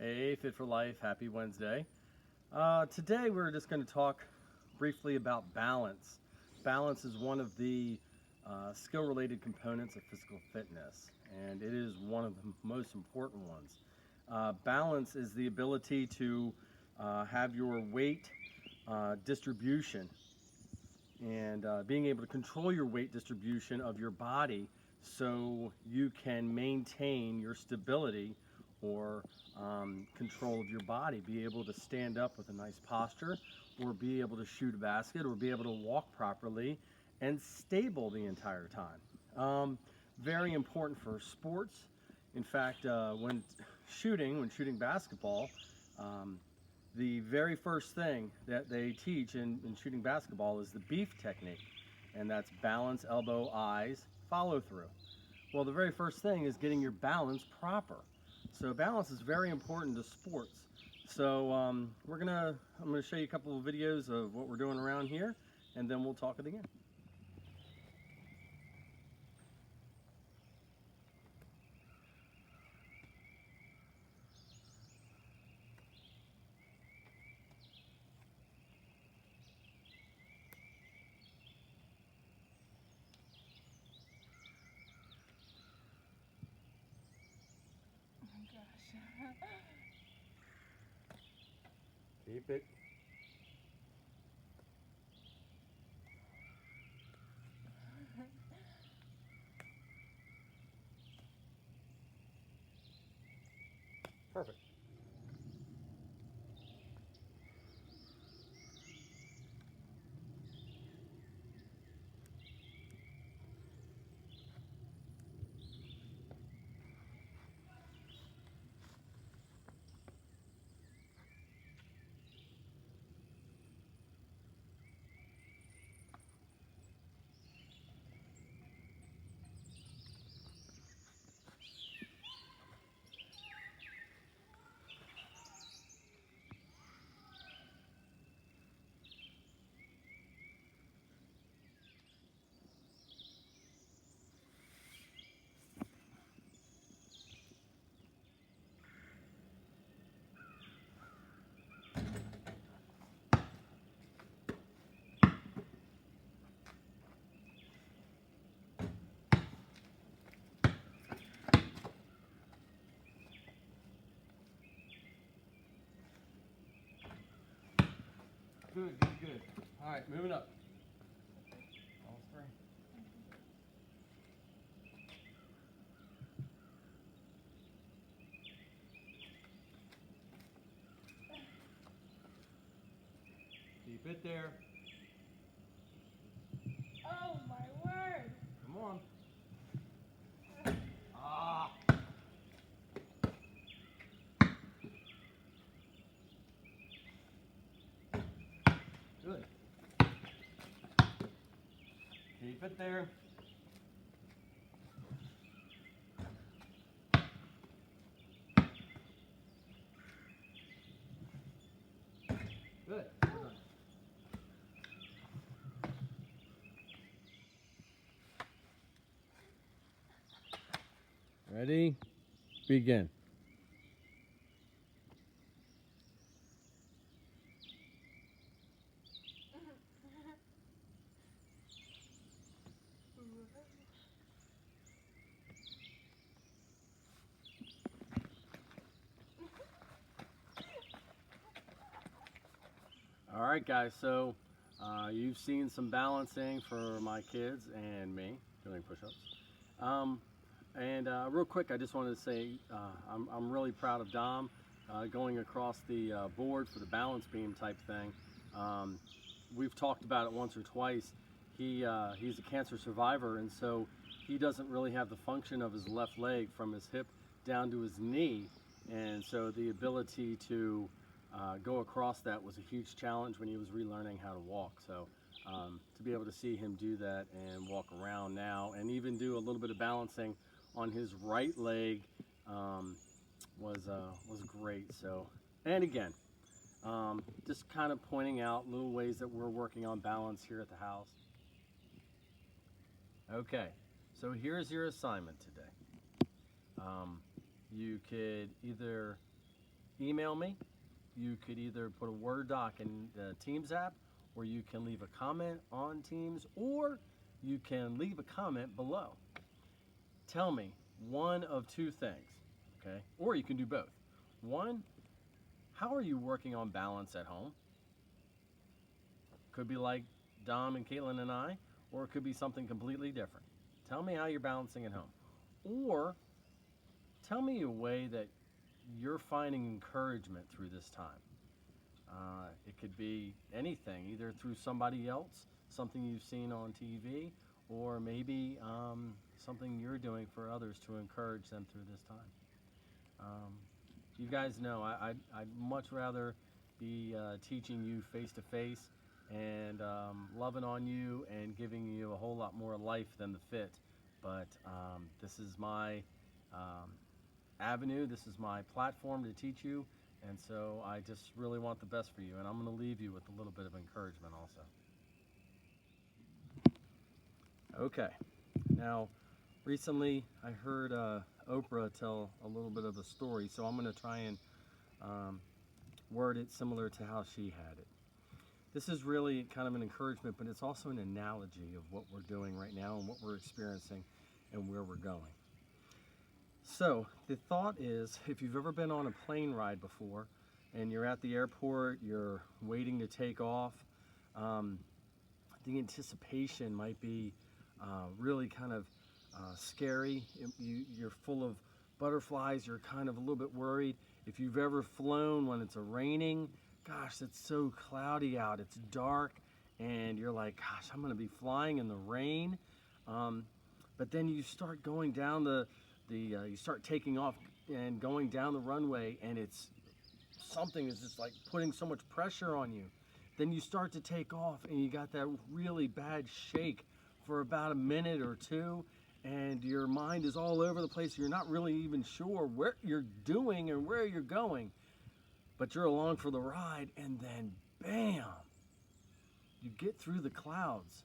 Hey, Fit for Life, happy Wednesday. Today we're just going to talk briefly about balance. Balance is one of the skill-related components of physical fitness, and it is one of the most important ones. Balance is the ability to have your weight distribution and being able to control your weight distribution of your body so you can maintain your stability or control of your body, be able to stand up with a nice posture, or be able to shoot a basket, or be able to walk properly and stable the entire time. Very important for sports. In fact, when shooting basketball, the very first thing that they teach in shooting basketball is the beef technique, and that's balance, elbow, eyes, follow through. Well, the very first thing is getting your balance proper. So balance is very important to sports. So I'm gonna show you a couple of videos of what we're doing around here, and then we'll talk it again. Oh my gosh. Keep it. Perfect. Good, good, good. All right, moving up. All three. Keep it there. Oh my word. Come on. Ah. Good. Keep it there. Good. Well done. Ready? Begin. All right, guys, so you've seen some balancing for my kids and me doing push-ups. Real quick, I just wanted to say I'm really proud of Dom going across the board for the balance beam type thing. We've talked about it once or twice. He's a cancer survivor, and so he doesn't really have the function of his left leg from his hip down to his knee, and so the ability to go across that was a huge challenge when he was relearning how to walk. So to be able to see him do that and walk around now and even do a little bit of balancing on his right leg was great. So, and again, just kind of pointing out little ways that we're working on balance here at the house. Okay, so here's your assignment today. You could either email me. You could either put a Word doc in the Teams app, or you can leave a comment on Teams, or you can leave a comment below. Tell me one of two things, okay? Or you can do both. One, how are you working on balance at home? Could be like Dom and Caitlin and I, or it could be something completely different. Tell me how you're balancing at home. Or tell me a way that you're finding encouragement through this time. It could be anything, either through somebody else, something you've seen on TV, or maybe something you're doing for others to encourage them through this time. You guys know I'd much rather be teaching you face to face and loving on you and giving you a whole lot more life than the fit. But this is my avenue, this is my platform to teach you, and so I just really want the best for you, and I'm going to leave you with a little bit of encouragement also. Okay, now recently I heard Oprah tell a little bit of a story, so I'm going to try and word it similar to how she had it. This is really kind of an encouragement, but it's also an analogy of what we're doing right now and what we're experiencing and where we're going. So the thought is, if you've ever been on a plane ride before and you're at the airport, you're waiting to take off, the anticipation might be really kind of scary. You're full of butterflies, you're kind of a little bit worried. If you've ever flown when it's raining, gosh, it's so cloudy out, it's dark, and you're like, gosh, I'm gonna be flying in the rain. But then you start going down you start taking off and going down the runway, and something is just like putting so much pressure on you. Then you start to take off, and you got that really bad shake for about a minute or two, and your mind is all over the place. You're not really even sure what you're doing and where you're going, but you're along for the ride, and then bam, you get through the clouds,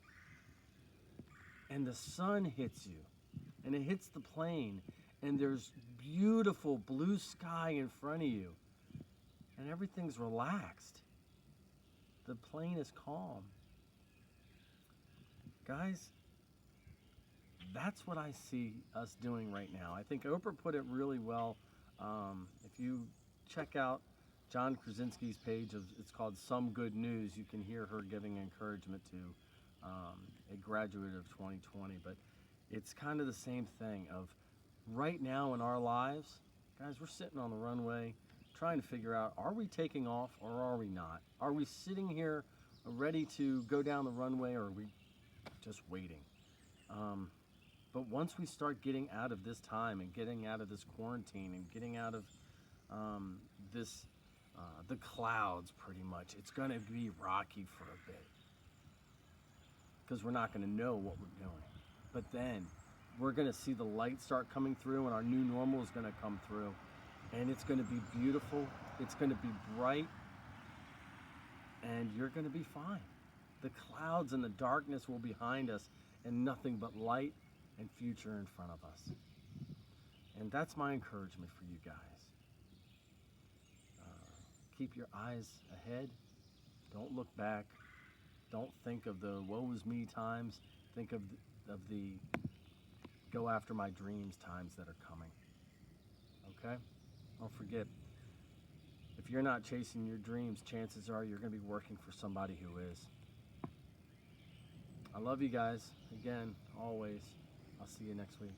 and the sun hits you, and it hits the plane, and there's beautiful blue sky in front of you, and everything's relaxed. The plane is calm. Guys, that's what I see us doing right now. I think Oprah put it really well. If you check out John Krasinski's page, it's called Some Good News, you can hear her giving encouragement to a graduate of 2020. But it's kind of the same thing of right now in our lives, guys, we're sitting on the runway trying to figure out, are we taking off or are we not? Are we sitting here ready to go down the runway, or are we just waiting? But once we start getting out of this time and getting out of this quarantine and getting out of the clouds pretty much, it's going to be rocky for a bit because we're not going to know what we're doing. But then we're going to see the light start coming through, and our new normal is going to come through, and it's going to be beautiful. It's going to be bright, and you're going to be fine. The clouds and the darkness will be behind us, and nothing but light and future in front of us. And that's my encouragement for you guys. Keep your eyes ahead. Don't look back. Don't think of the woe is me times. Think of the go after my dreams times that are coming. Okay? Don't forget, if you're not chasing your dreams, chances are you're going to be working for somebody who is. I love you guys. Again, always. I'll see you next week.